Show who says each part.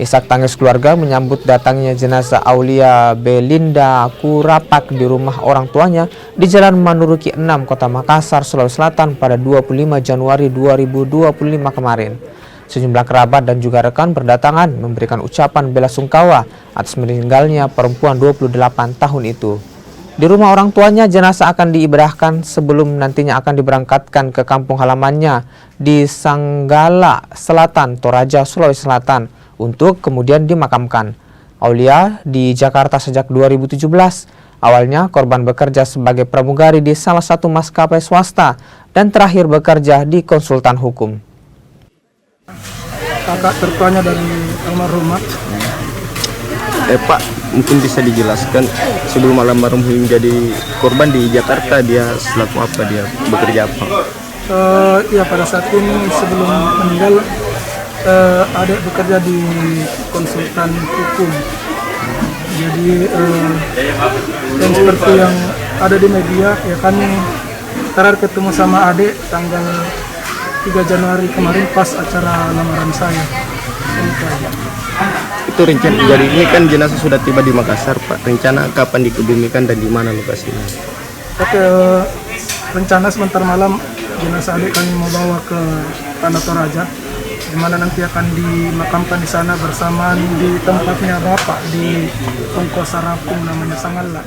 Speaker 1: Isak tangis keluarga menyambut datangnya jenazah Aulia Belinda Kurapak di rumah orang tuanya di Jalan Manuruki 6, Kota Makassar, Sulawesi Selatan pada 25 Januari 2025 kemarin. Sejumlah kerabat dan juga rekan berdatangan memberikan ucapan bela sungkawa atas meninggalnya perempuan 28 tahun itu. Di rumah orang tuanya, jenazah akan diibadahkan sebelum nantinya akan diberangkatkan ke kampung halamannya di Sanggala Selatan, Toraja, Sulawesi Selatan untuk kemudian dimakamkan. Aulia di Jakarta sejak 2017. Awalnya korban bekerja sebagai pramugari di salah satu maskapai swasta dan terakhir bekerja di konsultan hukum.
Speaker 2: Kakak tertuanya dari almarhumah.
Speaker 3: Pak, mungkin bisa dijelaskan sebelum almarhum menjadi korban di Jakarta dia selaku apa, dia bekerja apa?
Speaker 2: Ya pada saat ini sebelum meninggal adik bekerja di konsultan hukum. Jadi yang seperti yang ada di media ya, kami terakhir ketemu sama adik tanggal 3 Januari kemarin pas acara lamaran saya.
Speaker 3: Itu rencana, jadi ini kan jenazah sudah tiba di Makassar, Pak. Rencana kapan dikebumikan dan di mana lokasinya?
Speaker 2: Oke, rencana sebentar malam jenazah adik kami mau bawa ke Tanah Toraja, di mana nanti akan dimakamkan di sana bersamaan di tempatnya bapak di Pungko Sarapung namanya Sanggala.